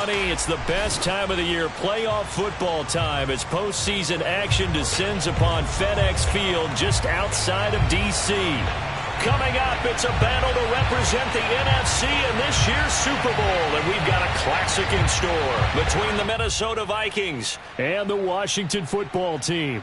Money. It's the best time of the year, playoff football time, as postseason action descends upon FedEx Field just outside of D.C. Coming up, it's a battle to represent the NFC in this year's Super Bowl, and we've got a classic in store between the Minnesota Vikings and the Washington football team.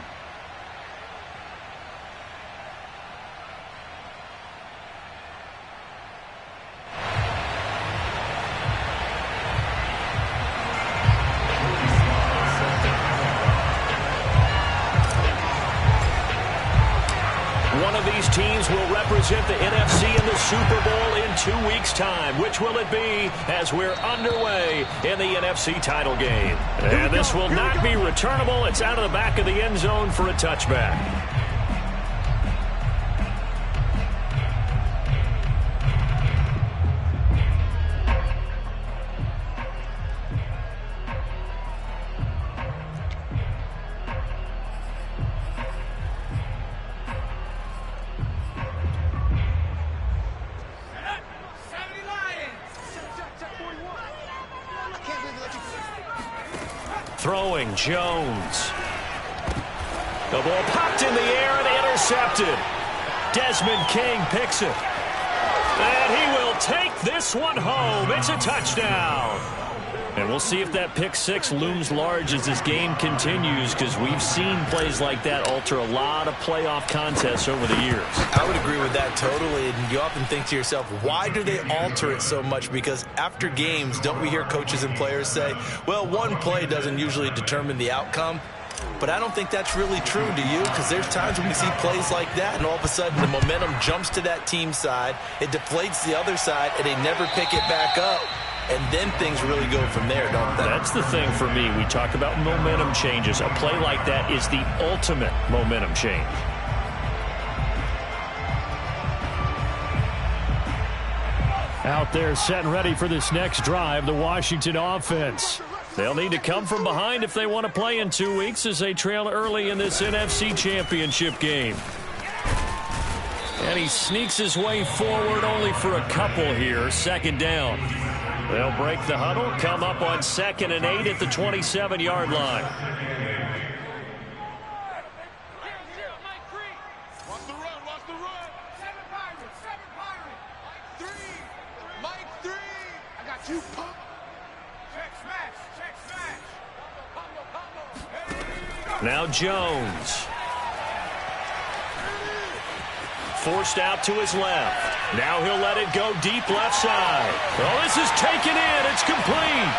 One of these teams will represent the NFC in the Super Bowl in 2 weeks' time. Which will it be as we're underway in the NFC title game? And this will not be returnable. It's out of the back of the end zone for a touchback. Throwing, Jones. The ball popped in the air and intercepted. Desmond King picks it. And he will take this one home. It's a touchdown. And we'll see if that pick six looms large as this game continues, because we've seen plays like that alter a lot of playoff contests over the years. I would agree with that totally. And you often think to yourself, why do they alter it so much? Because after games, don't we hear coaches and players say, well, one play doesn't usually determine the outcome? But I don't think that's really true, do you? Because there's times when we see plays like that, and all of a sudden the momentum jumps to that team side, it deflates the other side, and they never pick it back up. And then things really go from there, don't they? That's the thing for me. We talk about momentum changes. A play like that is the ultimate momentum change. Out there set and ready for this next drive, the Washington offense. They'll need to come from behind if they want to play in 2 weeks, as they trail early in this NFC Championship game. And he sneaks his way forward only for a couple here. Second down. They'll break the huddle, come up on 2nd and 8 at the 27-yard line. Now Jones. Forced out to his left. Now he'll let it go deep left side. Oh, this is taken in. It's complete.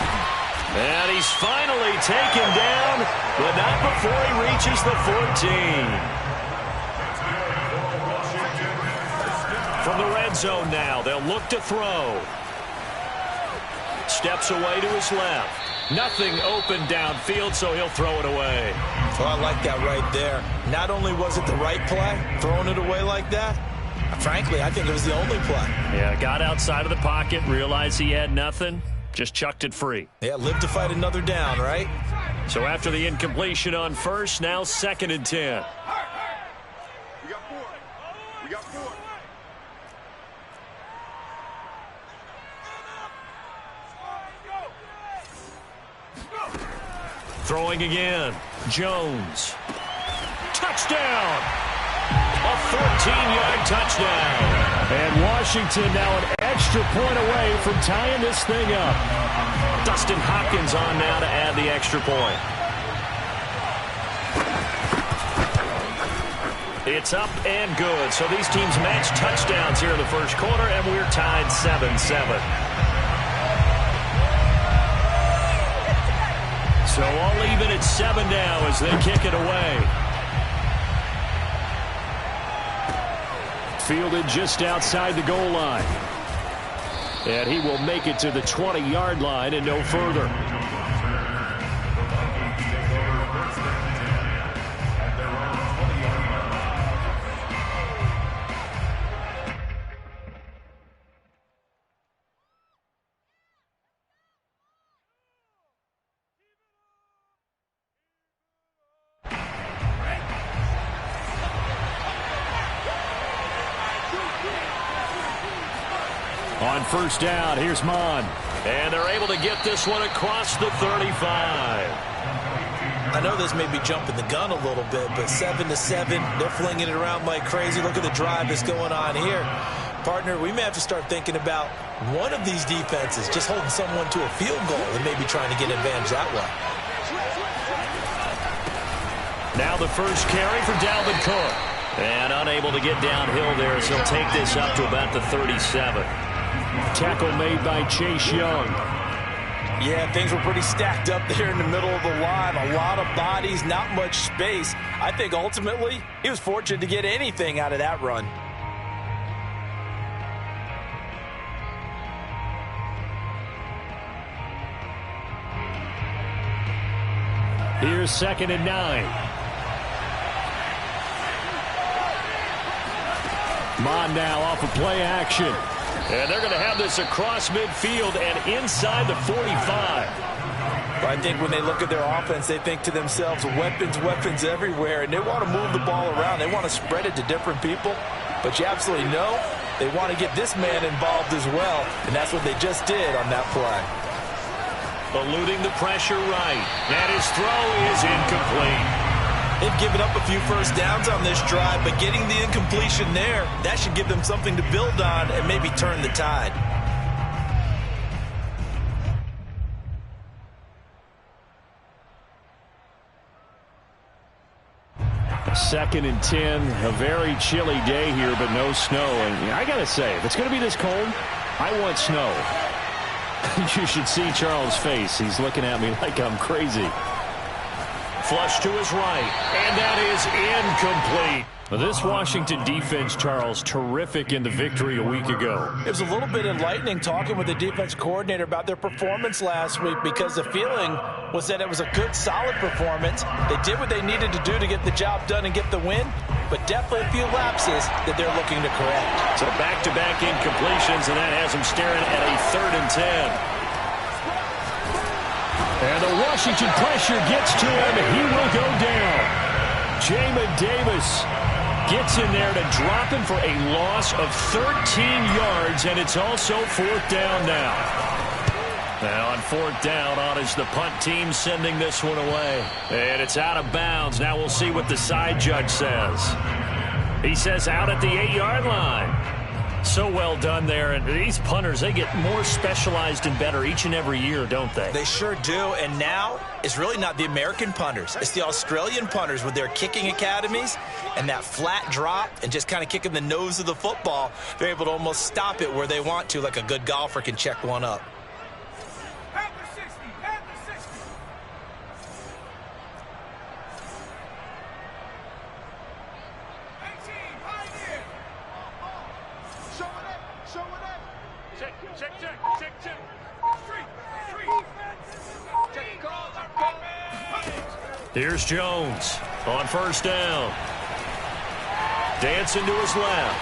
And he's finally taken down, but not before he reaches the 14. From the red zone now, they'll look to throw. Steps away to his left. Nothing open downfield, so he'll throw it away. Well, I like that right there. Not only was it the right play, throwing it away like that, frankly, I think it was the only play. Yeah, got outside of the pocket, realized he had nothing, just chucked it free. Yeah, live to fight another down, right? So after the incompletion on first, now 2nd and 10. We got four. We got four. Throwing again. Jones. Touchdown! A 14-yard touchdown. And Washington now an extra point away from tying this thing up. Dustin Hopkins on now to add the extra point. It's up and good. So these teams match touchdowns here in the first quarter, and we're tied 7-7. So all even at 7 now as they kick it away. Fielded just outside the goal line. And he will make it to the 20-yard line and no further. On first down, here's Mon. And they're able to get this one across the 35. I know this may be jumping the gun a little bit, but 7-7, they're flinging it around like crazy. Look at the drive that's going on here. Partner, we may have to start thinking about one of these defenses just holding someone to a field goal and maybe trying to get advantage that way. Now the first carry for Dalvin Cook. And unable to get downhill there, so he'll take this up to about the 37. Tackle made by Chase Young. Yeah, things were pretty stacked up there in the middle of the line. A lot of bodies, not much space. I think ultimately he was fortunate to get anything out of that run. Here's 2nd and 9. Mon now off of play action. And they're going to have this across midfield and inside the 45. I think when they look at their offense, they think to themselves, weapons, weapons everywhere, and they want to move the ball around. They want to spread it to different people. But you absolutely know they want to get this man involved as well, and that's what they just did on that play. Eluding the pressure right. And his throw is incomplete. They've given up a few first downs on this drive, but getting the incompletion there, that should give them something to build on and maybe turn the tide. Second and 10, a very chilly day here, but no snow. And I got to say, if it's going to be this cold, I want snow. You should see Charles' face. He's looking at me like I'm crazy. Flush to his right, and that is incomplete. This Washington defense, Charles, terrific in the victory a week ago. It was a little bit enlightening talking with the defense coordinator about their performance last week because the feeling was that it was a good, solid performance. They did what they needed to do to get the job done and get the win, but definitely a few lapses that they're looking to correct. So back-to-back incompletions, and that has them staring at a 3rd and 10. And the Washington pressure gets to him, and he will go down. Jamin Davis gets in there to drop him for a loss of 13 yards, and it's also 4th down now. Now on 4th down, on is the punt team sending this one away. And it's out of bounds. Now we'll see what the side judge says. He says out at the 8-yard line. So well done there. And these punters, they get more specialized and better each and every year, don't they? They sure do. And now it's really not the American punters. It's the Australian punters with their kicking academies and that flat drop and just kind of kicking the nose of the football. They're able to almost stop it where they want to, like a good golfer can check one up. Here's Jones on 1st down. Dancing to his left.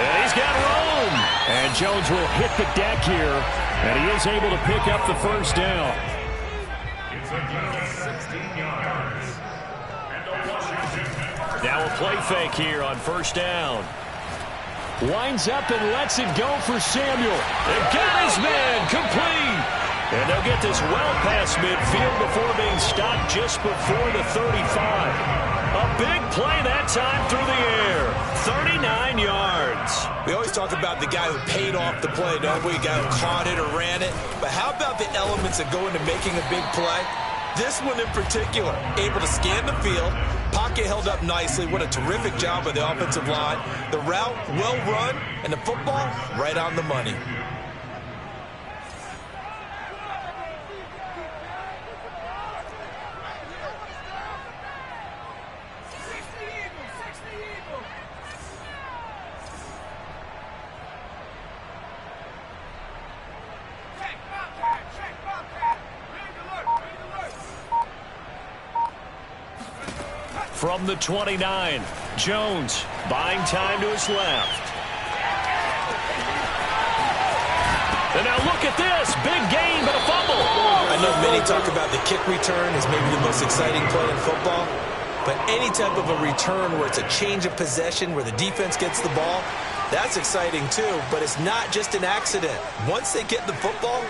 And he's got room. And Jones will hit the deck here. And he is able to pick up the 1st down. Now a play fake here on 1st down. Winds up and lets it go for Samuel. And got his man complete. And they'll get this well past midfield before being stopped just before the 35. A big play that time through the air. 39 yards. We always talk about the guy who paid off the play, don't we? The guy who caught it or ran it. But how about the elements that go into making a big play? This one in particular, able to scan the field. Pocket held up nicely. What a terrific job by the offensive line. The route, well run, and the football, right on the money. From the 29, Jones buying time to his left. And now look at this. Big gain, but a fumble. I know many talk about the kick return as maybe the most exciting play in football. But any type of a return where it's a change of possession, where the defense gets the ball, that's exciting too. But it's not just an accident. Once they get the football,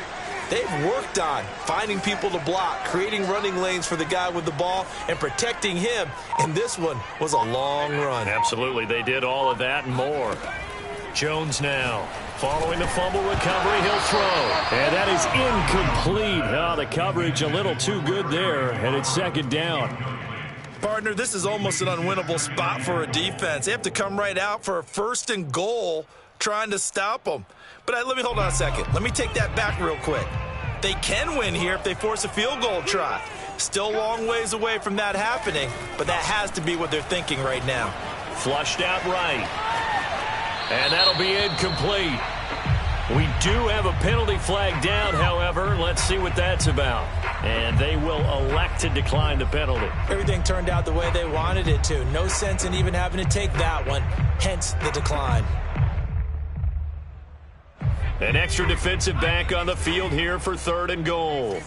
They've worked on finding people to block, creating running lanes for the guy with the ball, and protecting him. And this one was a long run. Absolutely, they did all of that and more. Jones now. Following the fumble recovery, he'll throw. And that is incomplete. Oh, the coverage a little too good there, and it's second down. Partner, this is almost an unwinnable spot for a defense. They have to come right out for a 1st and goal trying to stop them. But let me hold on a second. Let me take that back real quick. They can win here if they force a field goal try. Still a long ways away from that happening, but that has to be what they're thinking right now. Flushed out right. And that'll be incomplete. We do have a penalty flag down, however. Let's see what that's about. And they will elect to decline the penalty. Everything turned out the way they wanted it to. No sense in even having to take that one, hence the decline. An extra defensive back on the field here for 3rd and goal.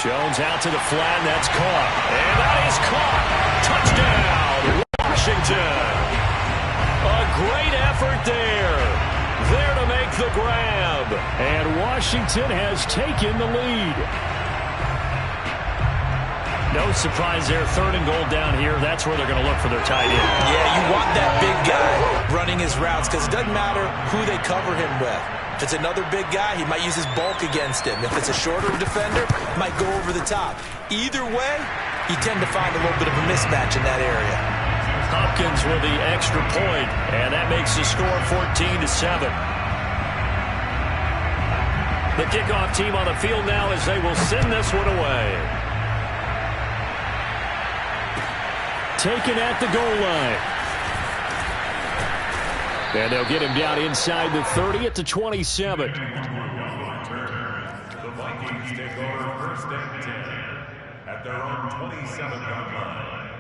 Jones out to the flat, and that's caught. And that is caught. Touchdown, Washington. A great effort there. There to make the grab. And Washington has taken the lead. No surprise there. 3rd and goal down here. That's where they're going to look for their tight end. Yeah, you want that big guy running his routes because it doesn't matter who they cover him with. If it's another big guy, he might use his bulk against him. If it's a shorter defender, he might go over the top. Either way, you tend to find a little bit of a mismatch in that area. Hopkins with the extra point, and that makes the score 14-7. The kickoff team on the field now as they will send this one away. Taken at the goal line. And they'll get him down inside the 30 at the 27. The Vikings take over 1st and 10 at their own 27-yard line.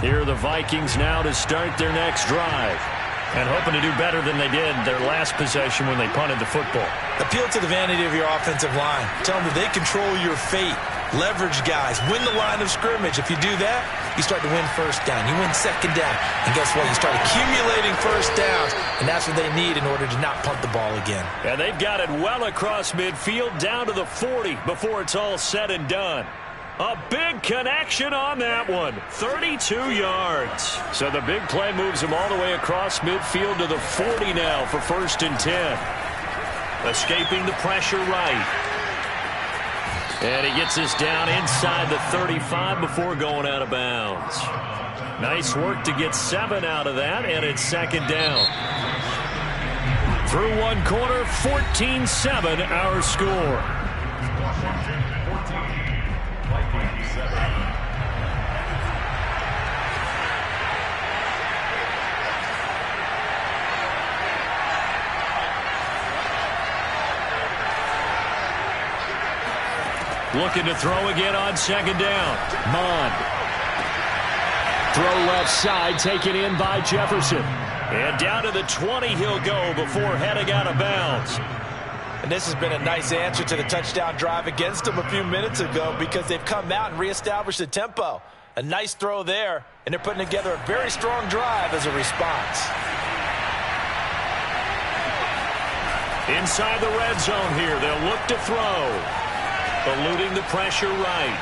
Here are the Vikings now to start their next drive. And hoping to do better than they did their last possession when they punted the football. Appeal to the vanity of your offensive line. Tell them that they control your fate. Leverage guys. Win the line of scrimmage. If you do that, you start to win 1st down. You win 2nd down. And guess what? You start accumulating 1st downs. And that's what they need in order to not punt the ball again. And they've got it well across midfield down to the 40 before it's all said and done. A big connection on that one. 32 yards. So the big play moves them all the way across midfield to the 40 now for 1st and 10. Escaping the pressure right. And he gets us down inside the 35 before going out of bounds. Nice work to get 7 out of that, and it's 2nd down. Through one quarter, 14-7 our score. Looking to throw again on 2nd down. Mond. Throw left side, taken in by Jefferson. And down to the 20 he'll go before heading out of bounds. And this has been a nice answer to the touchdown drive against them a few minutes ago because they've come out and reestablished the tempo. A nice throw there, and they're putting together a very strong drive as a response. Inside the red zone here, they'll look to throw. Eluding the pressure right.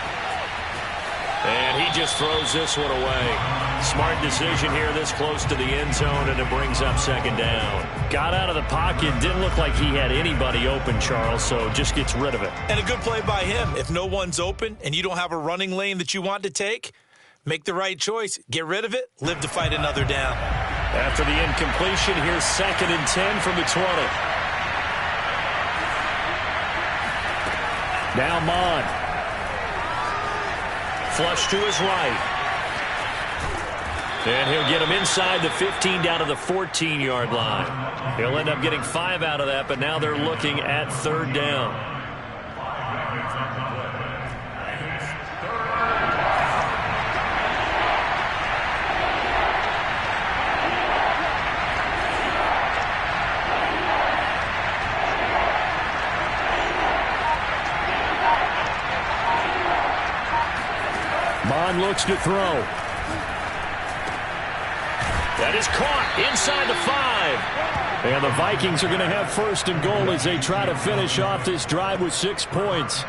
And he just throws this one away. Smart decision here this close to the end zone, and it brings up 2nd down. Got out of the pocket. Didn't look like he had anybody open, Charles, so just gets rid of it. And a good play by him. If no one's open and you don't have a running lane that you want to take, make the right choice. Get rid of it. Live to fight another down. After the incompletion, here's 2nd and 10 from the 20. Now Mond. Flush to his right. And he'll get him inside the 15 down to the 14-yard line. He'll end up getting 5 out of that, but now they're looking at 3rd down. Bond looks to throw. That is caught inside the 5. And the Vikings are going to have first and goal as they try to finish off this drive with 6 points.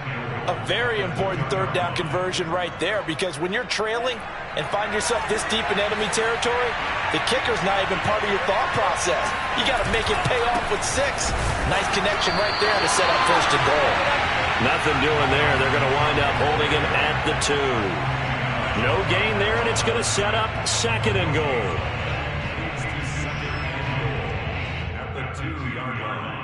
A very important third down conversion right there, because when you're trailing and find yourself this deep in enemy territory, the kicker's not even part of your thought process. You got to make it pay off with 6. Nice connection right there to set up first and goal. Nothing doing there. They're going to wind up holding him at the 2. No gain there, and it's going to set up second and goal. At the 2-yard line.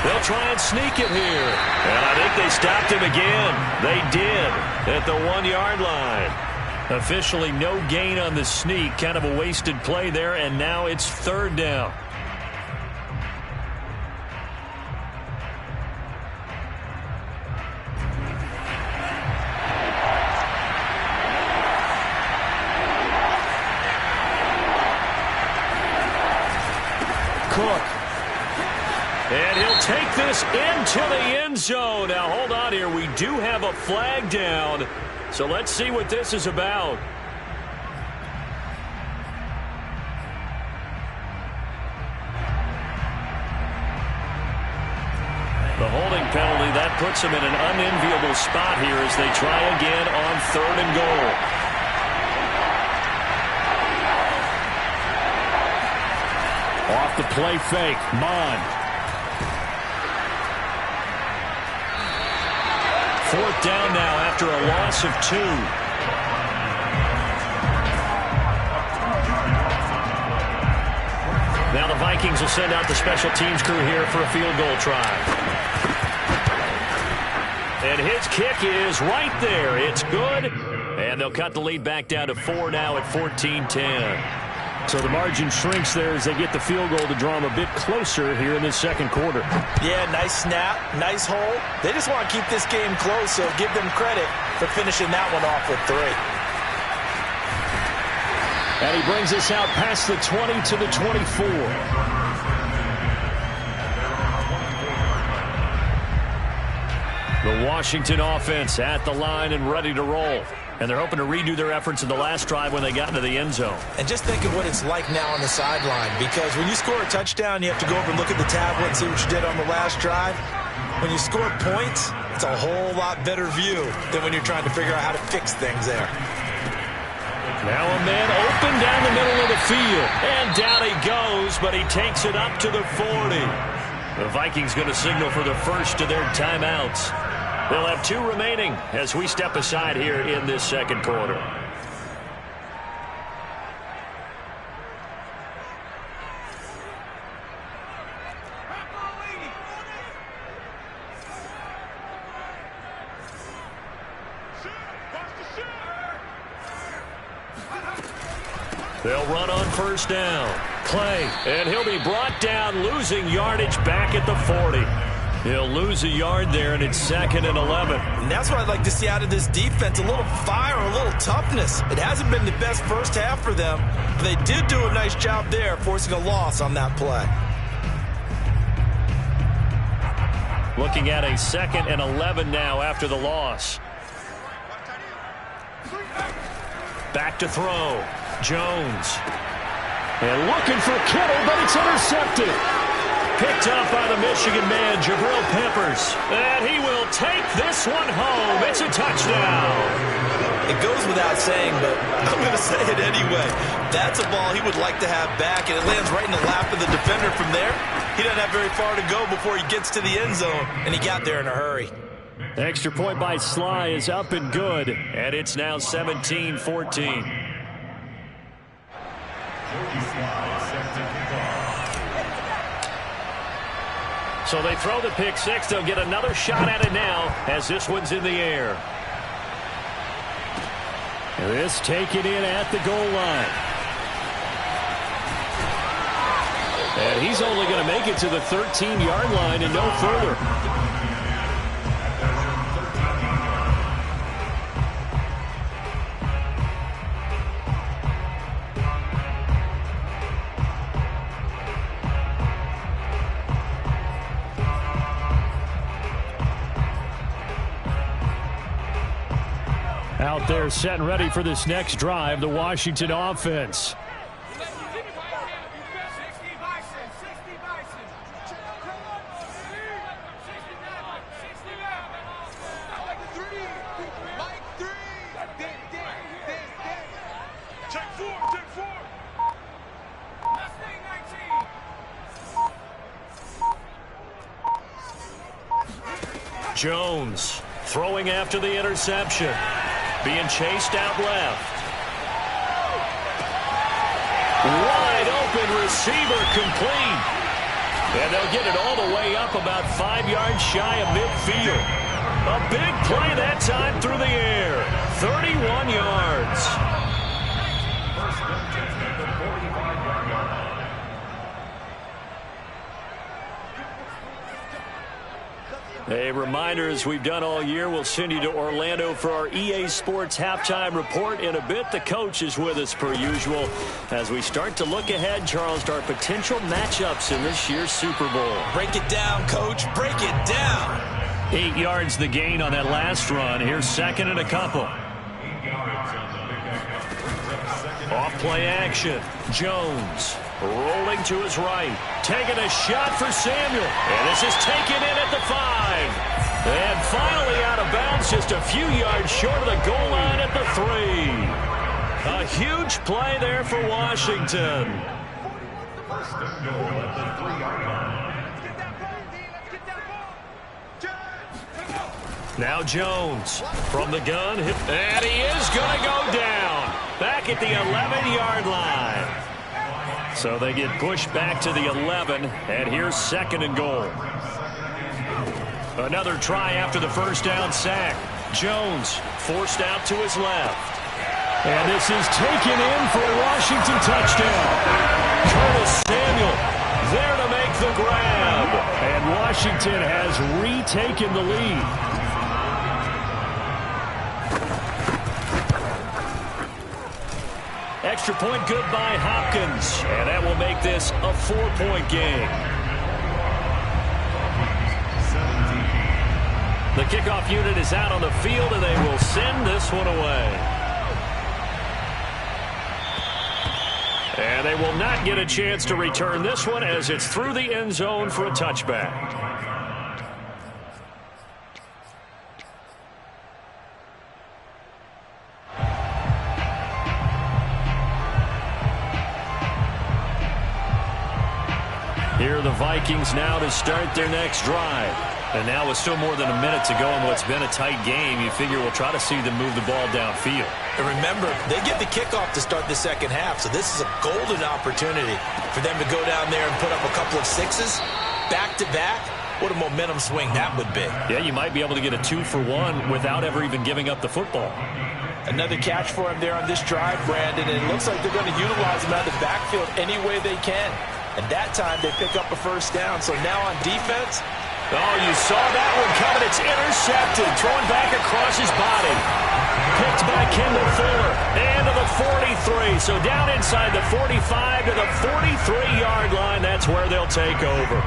They'll try and sneak it here. And I think they stopped him again. They did at the 1-yard line. Officially no gain on the sneak. Kind of a wasted play there, and now it's third down. Cook. And he'll take this into the end zone. Now, hold on here. We do have a flag down. So let's see what this is about. The holding penalty, that puts them in an unenviable spot here as they try again on third and goal. Off the play fake, Bond. Fourth down now after a loss of 2. Now the Vikings will send out the special teams crew here for a field goal try. And his kick is right there. It's good. And they'll cut the lead back down to 4 now at 14-10. So the margin shrinks there as they get the field goal to draw them a bit closer here in this second quarter. Yeah, nice snap, nice hole. They just want to keep this game close, so give them credit for finishing that one off with 3. And he brings us out past the 20 to the 24. The Washington offense at the line and ready to roll. And they're hoping to redo their efforts in the last drive when they got into the end zone. And just think of what it's like now on the sideline, because when you score a touchdown, you have to go over and look at the tablet and see what you did on the last drive. When you score points, it's a whole lot better view than when you're trying to figure out how to fix things there. Now a man open down the middle of the field. And down he goes, but he takes it up to the 40. The Vikings going to signal for the first of their timeouts. They'll have 2 remaining as we step aside here in this second quarter. They'll run on first down. Clay, and he'll be brought down, losing yardage back at the 40. He'll lose a yard there, and it's 2nd and 11. And that's what I'd like to see out of this defense, a little fire, a little toughness. It hasn't been the best first half for them, but they did do a nice job there, forcing a loss on that play. Looking at a 2nd and 11 now after the loss. Back to throw. Jones. And looking for Kittle, but it's intercepted. Picked up by the Michigan man, Jabril Peppers. And he will take this one home. It's a touchdown. It goes without saying, but I'm going to say it anyway. That's a ball he would like to have back, and it lands right in the lap of the defender from there. He doesn't have very far to go before he gets to the end zone, and he got there in a hurry. The extra point by Sly is up and good, and it's now 17-14. So they throw the pick six. They'll get another shot at it now as this one's in the air. This taken in at the goal line. And he's only going to make it to the 13-yard line and no further. out there set and ready for this next drive, the Washington offense. Jones throwing after the interception. Being chased out left. Wide open receiver complete. And they'll get it all the way up about 5 yards shy of midfield. A big play that time through the air. 31 yards. First and 10 at the 45-yard line. A reminder, as we've done all year, we'll send you to Orlando for our EA Sports halftime report in a bit. The coach is with us per usual as we start to look ahead, Charles, to our potential matchups in this year's Super Bowl. Break it down, Coach. Break it down. 8 yards the gain on that last run. Here's second and a couple. 8 yards on the pickup. Off play action. Jones rolling to his right. Taking a shot for Samuel. And this is taken in at the 5. And finally out of bounds just a few yards short of the goal line at the 3. A huge play there for Washington. First and goal at the 3-yard line. Now Jones from the gun. And he is going to go down. Back at the 11-yard line. So they get pushed back to the 11, and here's second and goal. Another try after the first down sack. Jones forced out to his left. And this is taken in for a Washington touchdown. Curtis Samuel there to make the grab. And Washington has retaken the lead. Extra point good by Hopkins. And that will make this a 4-point game. The kickoff unit is out on the field, and they will send this one away. And they will not get a chance to return this one as it's through the end zone for a touchback. Here are the Vikings now to start their next drive. And now with still more than a minute to go in what's been a tight game, you figure we'll try to see them move the ball downfield. And remember, they get the kickoff to start the second half, so this is a golden opportunity for them to go down there and put up a couple of sixes back-to-back. What a momentum swing that would be. Yeah, you might be able to get a 2-for-1 without ever even giving up the football. Another catch for him there on this drive, Brandon, and it looks like they're going to utilize him out of the backfield any way they can. And that time they pick up a first down. So now on defense. Oh, you saw that one coming. It's intercepted. Thrown back across his body. Picked by Kendall Fuller. And to the 43. So down inside the 45 to the 43-yard line. That's where they'll take over.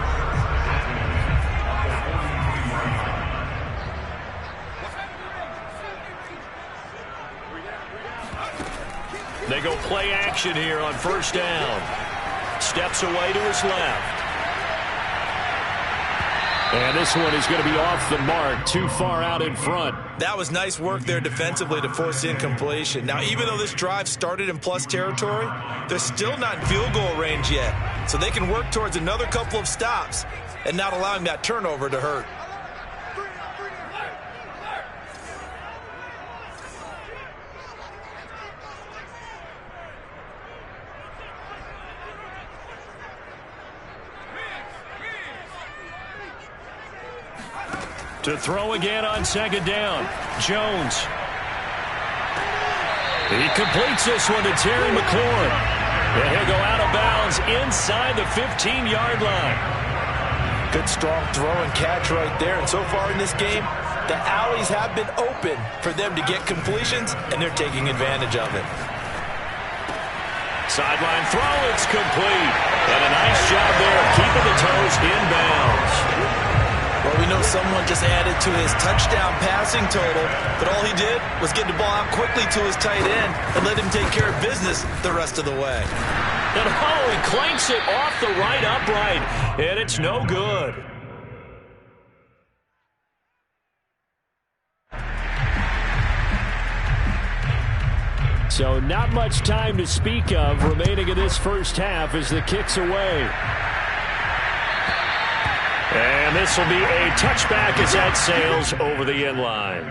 They go play action here on first down. Steps away to his left. And this one is going to be off the mark, too far out in front. That was nice work there defensively to force incompletion. Now, even though this drive started in plus territory, they're still not in field goal range yet. So they can work towards another couple of stops and not allowing that turnover to hurt. To throw again on second down. Jones. He completes this one to Terry McLaurin. And he'll go out of bounds inside the 15-yard line. Good strong throw and catch right there. And so far in this game, the alleys have been open for them to get completions, and they're taking advantage of it. Sideline throw, it's complete. And a nice job there keeping the toes inbounds. Well, we know someone just added to his touchdown passing total, but all he did was get the ball out quickly to his tight end and let him take care of business the rest of the way. And he clanks it off the right upright, and it's no good. So not much time to speak of remaining in this first half as the kick's away. And this will be a touchback as that sails over the end line.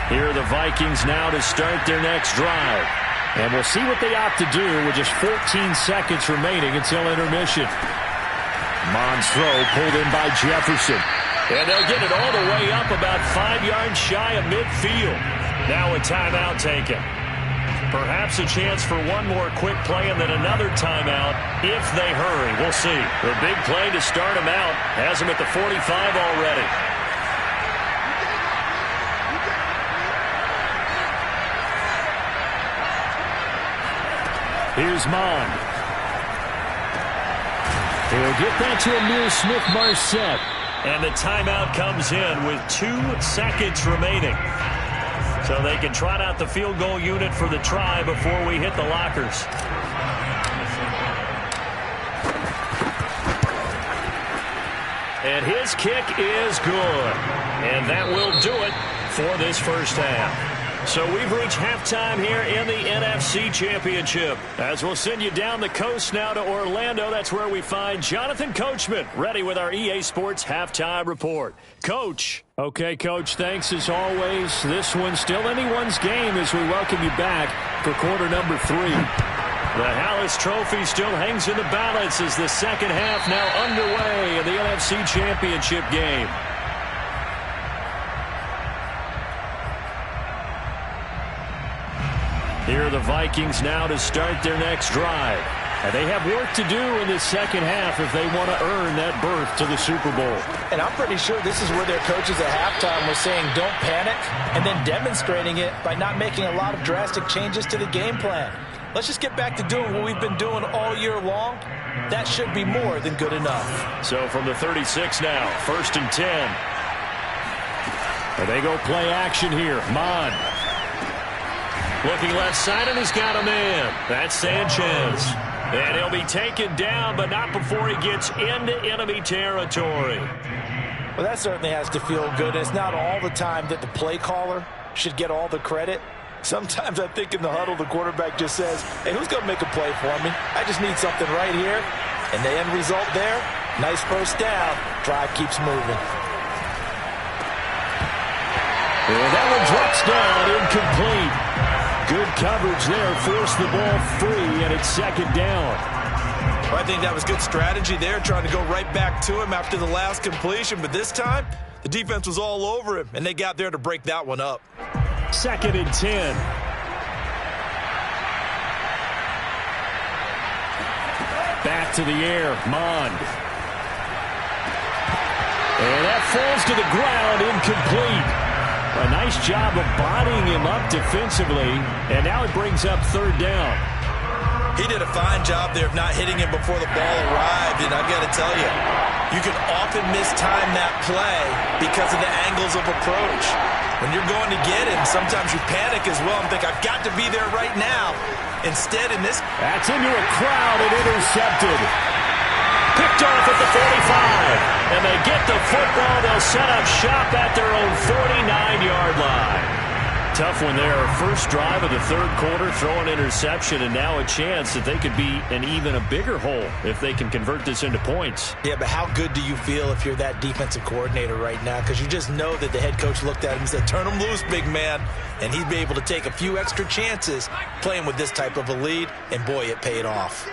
Here are the Vikings now to start their next drive. And we'll see what they opt to do with just 14 seconds remaining until intermission. Mond's throw pulled in by Jefferson. And they'll get it all the way up about 5 yards shy of midfield. Now a timeout taken. Perhaps a chance for one more quick play and then another timeout if they hurry. We'll see. The big play to start him out has him at the 45 already. Here's Mond. He'll get that to Amir Smith-Marset. And the timeout comes in with 2 seconds remaining. So they can trot out the field goal unit for the try before we hit the lockers. And his kick is good. And that will do it for this first half. So we've reached halftime here in the NFC Championship. As we'll send you down the coast now to Orlando, that's where we find Jonathan Coachman ready with our EA Sports Halftime Report. Coach. Okay, Coach, thanks as always. This one's still anyone's game as we welcome you back for quarter number 3. The Hallis Trophy still hangs in the balance as the second half now underway in the NFC Championship game. Here are the Vikings now to start their next drive. And they have work to do in this second half if they want to earn that berth to the Super Bowl. And I'm pretty sure this is where their coaches at halftime were saying don't panic and then demonstrating it by not making a lot of drastic changes to the game plan. Let's just get back to doing what we've been doing all year long. That should be more than good enough. So from the 36 now, 1st and 10. And they go play action here. Mond. Looking left side, and he's got a man. That's Sanchez. And he'll be taken down, but not before he gets into enemy territory. Well, that certainly has to feel good. It's not all the time that the play caller should get all the credit. Sometimes I think in the huddle, the quarterback just says, hey, who's going to make a play for me? I just need something right here. And the end result there, nice first down. Drive keeps moving. And that one drops down, incomplete. Good coverage there, forced the ball free, and it's second down. Well, I think that was good strategy there, trying to go right back to him after the last completion. But this time, the defense was all over him, and they got there to break that one up. 2nd and 10. Back to the air, Mond. And that falls to the ground, incomplete. A nice job of bodying him up defensively, and now it brings up 3rd down. He did a fine job there of not hitting him before the ball arrived, and I've got to tell you, you can often mistime that play because of the angles of approach. When you're going to get him, sometimes you panic as well and think, I've got to be there right now. Instead, in this... That's into a crowd and intercepted. Picked off at the 45. And they get the football. They'll set up shop at their own 49-yard line. Tough one there. First drive of the 3rd quarter, throw an interception, and now a chance that they could be in even a bigger hole if they can convert this into points. Yeah, but how good do you feel if you're that defensive coordinator right now? Because you just know that the head coach looked at him and said, turn him loose, big man. And he'd be able to take a few extra chances playing with this type of a lead, and boy, it paid off.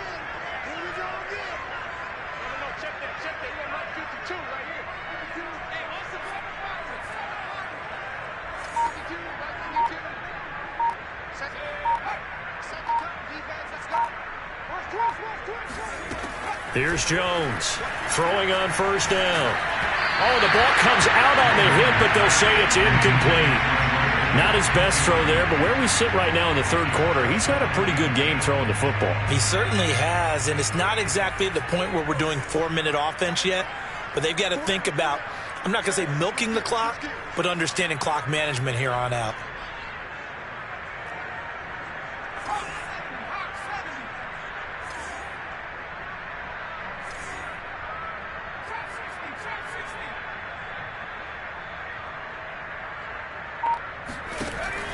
Here's Jones throwing on first down. Oh, the ball comes out on the hit, but they'll say it's incomplete. Not his best throw there, but where we sit right now in the third quarter, he's had a pretty good game throwing the football. He certainly has, and it's not exactly the point where we're doing 4-minute offense yet, but they've got to think about, I'm not going to say milking the clock, but understanding clock management here on out.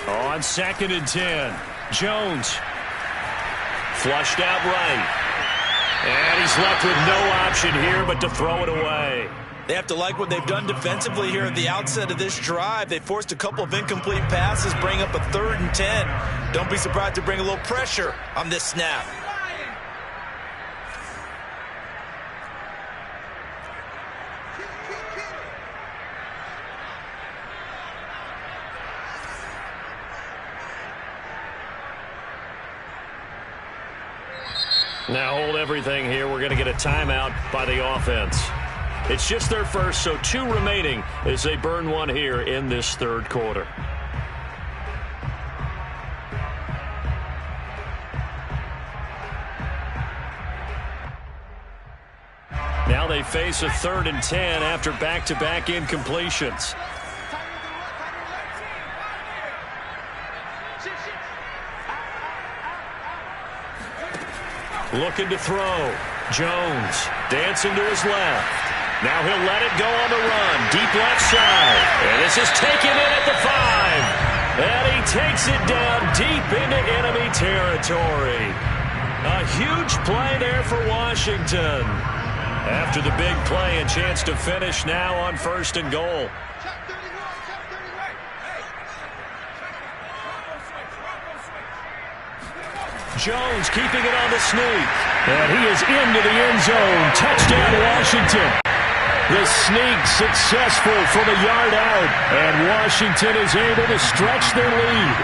On 2nd and 10, Jones flushed out right. And he's left with no option here but to throw it away. They have to like what they've done defensively here at the outset of this drive. They forced a couple of incomplete passes, bring up a 3rd and 10. Don't be surprised to bring a little pressure on this snap. Now hold everything here. We're going to get a timeout by the offense. It's just their first, so 2 remaining as they burn one here in this third quarter. Now they face a 3rd and 10 after back-to-back incompletions. Looking to throw. Jones dancing to his left. Now he'll let it go on the run. Deep left side. And this is taken in at the 5. And he takes it down deep into enemy territory. A huge play there for Washington. After the big play, a chance to finish now on 1st and goal. Jones keeping it on the sneak. And he is into the end zone. Touchdown, Washington. The sneak successful from a yard out. And Washington is able to stretch their lead.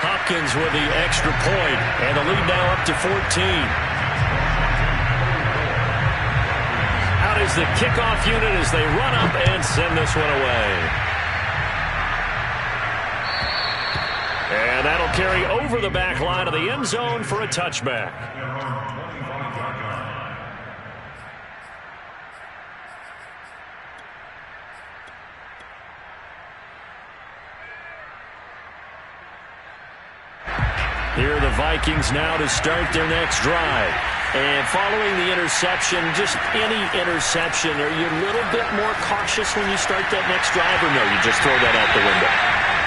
Hopkins with the extra point. And the lead now up to 14. Out is the kickoff unit as they run up and send this one away. And that'll carry over the back line of the end zone for a touchback. Here are the Vikings now to start their next drive. And following the interception, just any interception, are you a little bit more cautious when you start that next drive, or no, you just throw that out the window?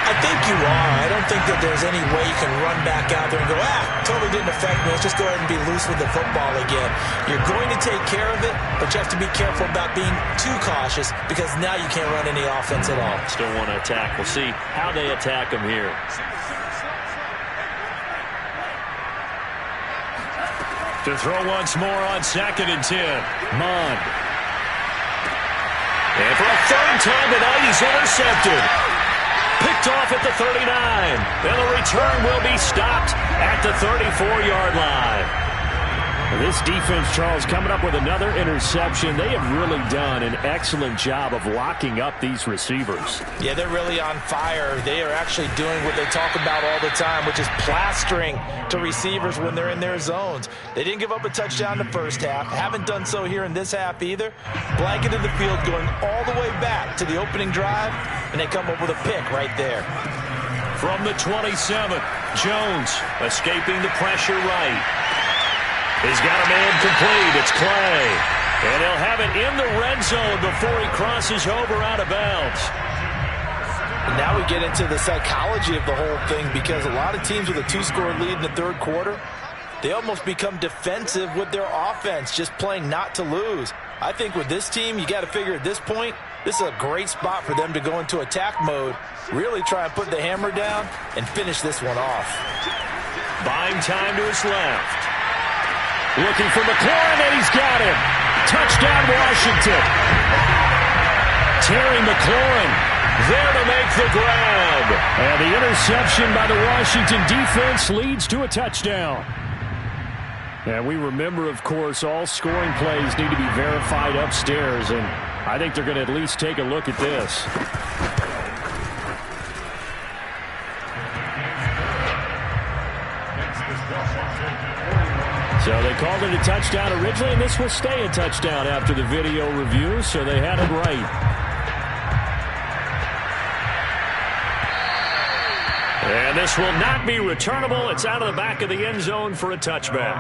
I think you are. I don't think that there's any way you can run back out there and go, totally didn't affect me. Let's just go ahead and be loose with the football again. You're going to take care of it, but you have to be careful about being too cautious because now you can't run any offense at all. Still want to attack. We'll see how they attack them here. To throw once more on 2nd and 10. Mond. And for a 3rd time tonight, he's intercepted. Picked off at the 39. And the return will be stopped at the 34-yard line. This defense, Charles, coming up with another interception. They have really done an excellent job of locking up these receivers. Yeah, they're really on fire. They are actually doing what they talk about all the time, which is plastering to receivers when they're in their zones. They didn't give up a touchdown in the first half. Haven't done so here in this half either. Blanketed the field going all the way back to the opening drive, and they come up with a pick right there. From the 27, Jones escaping the pressure right. He's got a man complete. It's Clay. And he'll have it in the red zone before he crosses over out of bounds. And now we get into the psychology of the whole thing because a lot of teams with a 2-score lead in the third quarter, they almost become defensive with their offense, just playing not to lose. I think with this team, you got to figure at this point, this is a great spot for them to go into attack mode, really try and put the hammer down and finish this one off. Buying time to his left. Looking for McLaurin, and he's got him. Touchdown, Washington. Terry McLaurin there to make the grab. And the interception by the Washington defense leads to a touchdown. And we remember, of course, all scoring plays need to be verified upstairs, and I think they're going to at least take a look at this. So they called it a touchdown originally, and this will stay a touchdown after the video review, so they had it right. And this will not be returnable. It's out of the back of the end zone for a touchback.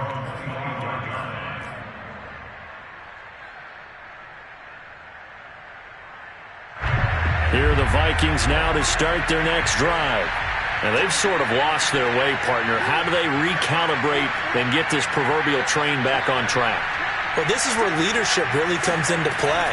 Here are the Vikings now to start their next drive. And they've sort of lost their way, partner. How do they recalibrate and get this proverbial train back on track? Well, this is where leadership really comes into play.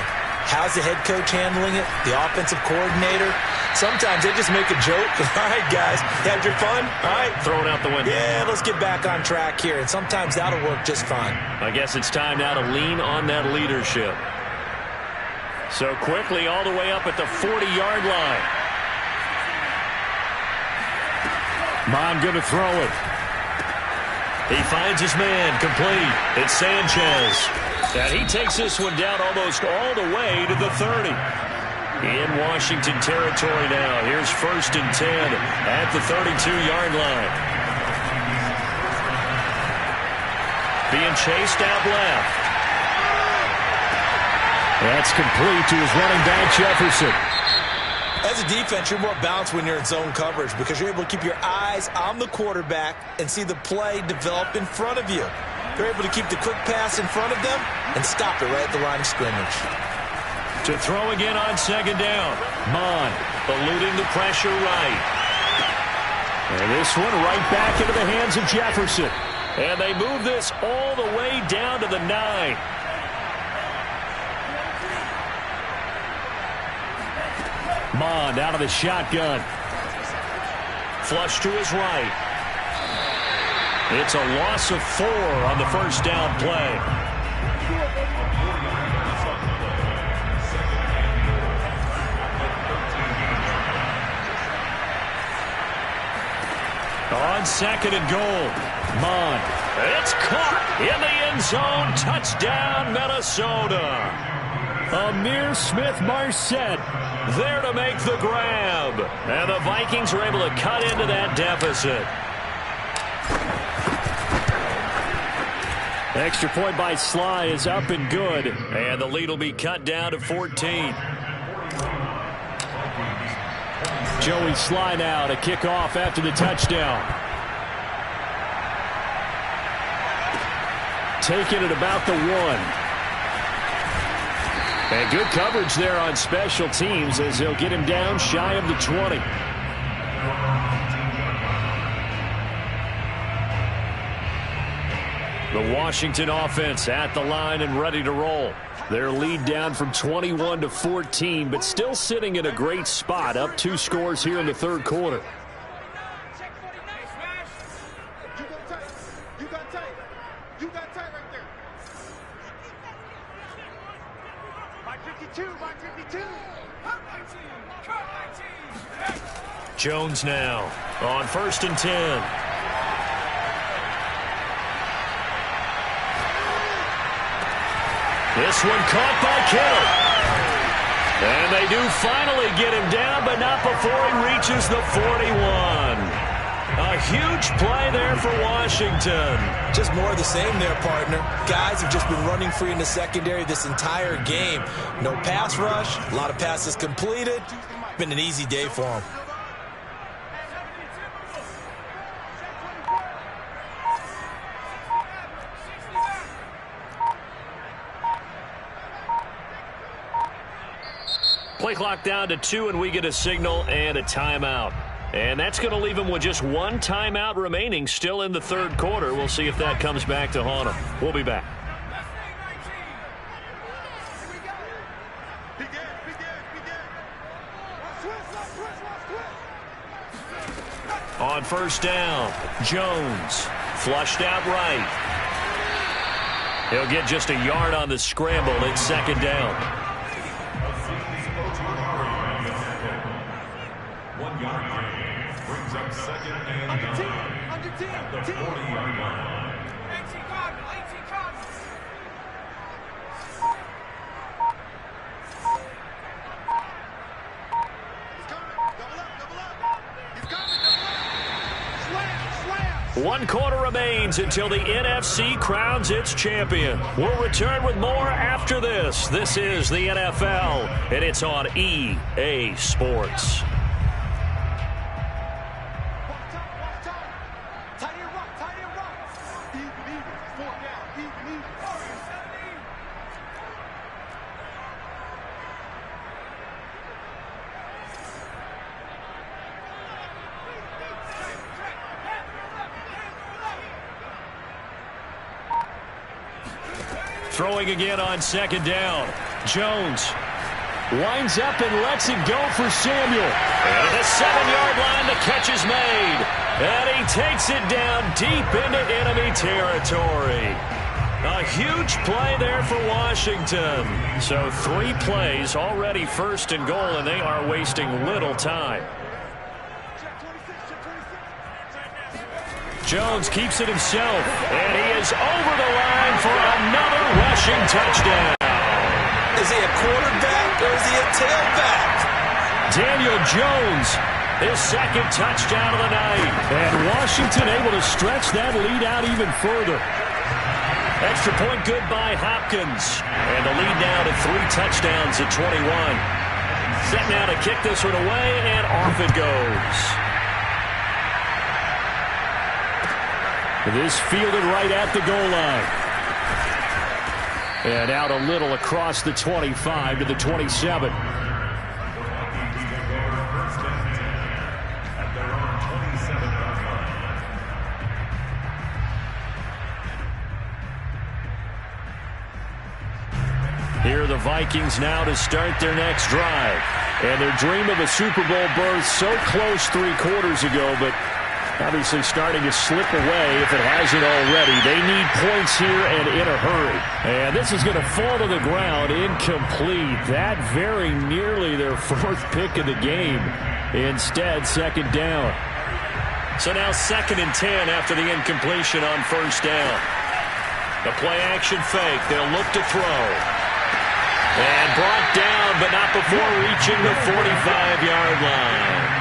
How's the head coach handling it? The offensive coordinator? Sometimes they just make a joke. All right, guys, you had your fun? All right. Throw it out the window. Yeah, let's get back on track here. And sometimes that'll work just fine. I guess it's time now to lean on that leadership. So quickly all the way up at the 40-yard line. Mon going to throw it. He finds his man, complete. It's Sanchez. And he takes this one down almost all the way to the 30. In Washington territory now. Here's 1st and 10 at the 32-yard line. Being chased out left. That's complete to his running back, Jefferson. As a defense, you're more balanced when you're in zone coverage because you're able to keep your eyes on the quarterback and see the play develop in front of you. They're able to keep the quick pass in front of them and stop it right at the line of scrimmage. To throw again on 2nd down. Mon eluding the pressure right. And this one right back into the hands of Jefferson. And they move this all the way down to the 9. Mond out of the shotgun. Flush to his right. It's a loss of 4 on the 1st down play. On 2nd and goal. Mond. It's caught in the end zone. Touchdown, Minnesota. Amir Smith-Marset there to make the grab. And the Vikings are able to cut into that deficit. Extra point by Sly is up and good. And the lead will be cut down to 14. Joey Sly now to kick off after the touchdown. Taking it about the 1. And good coverage there on special teams as they'll get him down shy of the 20. The Washington offense at the line and ready to roll. Their lead down from 21 to 14, but still sitting in a great spot, up 2 scores here in the 3rd quarter. Jones now on 1st and 10. This one caught by Kittle. And they do finally get him down, but not before he reaches the 41. A huge play there for Washington. Just more of the same there, partner. Guys have just been running free in the secondary this entire game. No pass rush, a lot of passes completed. Been an easy day for them. Play clock down to 2, and we get a signal and a timeout. And that's going to leave him with just 1 timeout remaining still in the 3rd quarter. We'll see if that comes back to haunt him. We'll be back. On 1st down, Jones flushed out right. He'll get just a yard on the scramble. It's 2nd down. game brings up second and 9 at the 40-yard line. One quarter remains until the NFC crowns its champion. We'll return with more after this. This is the NFL, and it's on EA Sports. Throwing again on second down. Jones winds up and lets it go for Samuel. And at the 7-yard line, the catch is made. And he takes it down deep into enemy territory. A huge play there for Washington. So 3 plays already first and goal, and they are wasting little time. Jones keeps it himself, and he is over the line for another rushing touchdown. Is he a quarterback or is he a tailback? Daniel Jones, his second touchdown of the night. And Washington able to stretch that lead out even further. Extra point good by Hopkins. And the lead now to 3 touchdowns at 21. Set now to kick this one away, and off it goes. This fielded right at the goal line. And out a little across the 25 to the 27. Here are the Vikings now to start their next drive. And their dream of a Super Bowl berth so close 3 quarters ago, but obviously starting to slip away if it hasn't already. They need points here and in a hurry. And this is going to fall to the ground incomplete. That very nearly their 4th pick of the game. Instead, second down. So now 2nd and 10 after the incompletion on first down. The play action fake. They'll look to throw. And brought down, but not before reaching the 45-yard line.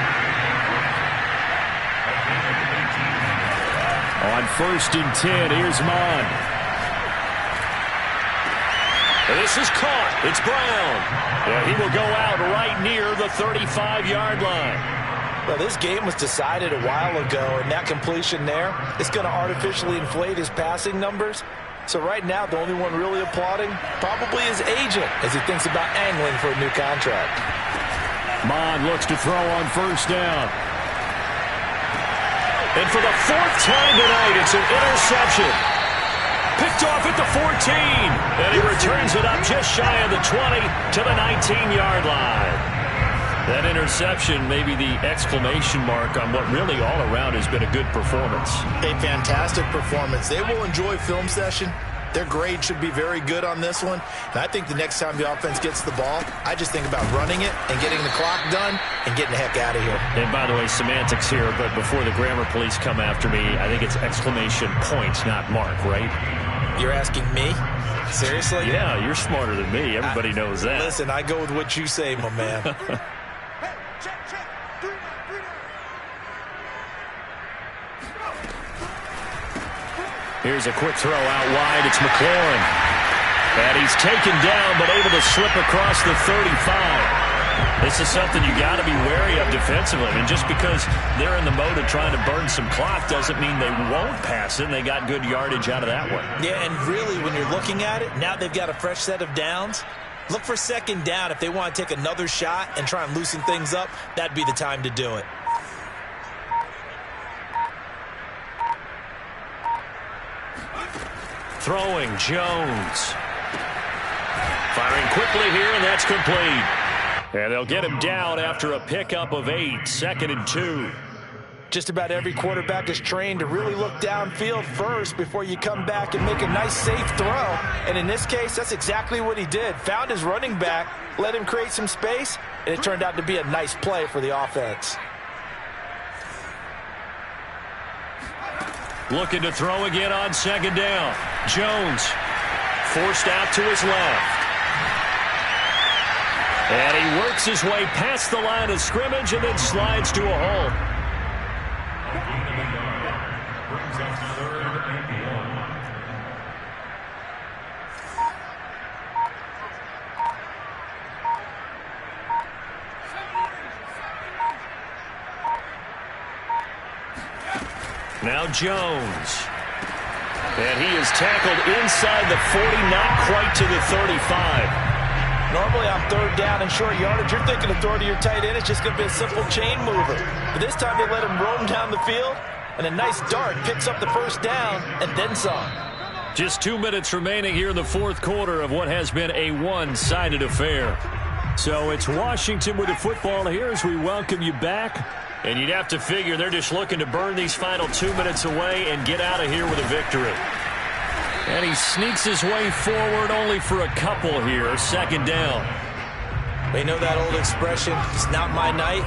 On 1st and 10, here's Mond. This is caught. It's Brown. Yeah, he will go out right near the 35-yard line. Well, this game was decided a while ago, and that completion there is going to artificially inflate his passing numbers. So right now, the only one really applauding probably his agent as he thinks about angling for a new contract. Mond looks to throw on first down. And for the 4th time tonight, it's an interception. Picked off at the 14. And he returns it up just shy of the 20 to the 19-yard line. That interception may be the exclamation mark on what really all around has been a good performance. A fantastic performance. They will enjoy film session. Their grade should be very good on this one. And I think the next time the offense gets the ball, I just think about running it and getting the clock done and getting the heck out of here. And by the way, semantics here, but before the grammar police come after me, I think it's exclamation point, not mark, right? You're asking me? Seriously? Yeah, you're smarter than me. Everybody knows that. Listen, I go with what you say, my man. Here's a quick throw out wide. It's McLaurin. And he's taken down, but able to slip across the 35. This is something you got to be wary of defensively. And just because they're in the mode of trying to burn some clock doesn't mean they won't pass it. And they got good yardage out of that one. Yeah, and really, when you're looking at it, now they've got a fresh set of downs. Look for second down. If they want to take another shot and try and loosen things up, that'd be the time to do it. Throwing, Jones. Firing quickly here, and that's complete. And they'll get him down after a pickup of 8, 2nd and 2. Just about every quarterback is trained to really look downfield first before you come back and make a nice, safe throw. And in this case, that's exactly what he did. Found his running back, let him create some space, and it turned out to be a nice play for the offense. Looking to throw again on second down. Jones forced out to his left. And he works his way past the line of scrimmage and then slides to a hole. Brings up 3rd and 1. Now Jones. And he is tackled inside the 40, not quite to the 35. Normally on 3rd down and short yardage, you're thinking of throwing to your tight end. It's just going to be a simple chain mover. But this time they let him roam down the field, and a nice dart picks up the 1st down and then some. Just 2 minutes remaining here in the 4th quarter of what has been a one-sided affair. So it's Washington with the football here as we welcome you back. And you'd have to figure they're just looking to burn these final 2 minutes away and get out of here with a victory. And he sneaks his way forward only for a couple here. 2nd down. They know that old expression, it's not my night.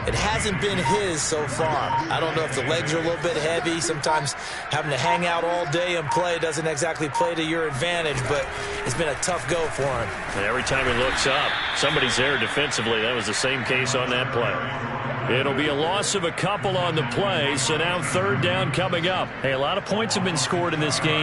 It hasn't been his so far. I don't know if the legs are a little bit heavy. Sometimes having to hang out all day and play doesn't exactly play to your advantage, but it's been a tough go for him. And every time he looks up, somebody's there defensively. That was the same case on that play. It'll be a loss of a couple on the play, so now 3rd down coming up. Hey, a lot of points have been scored in this game.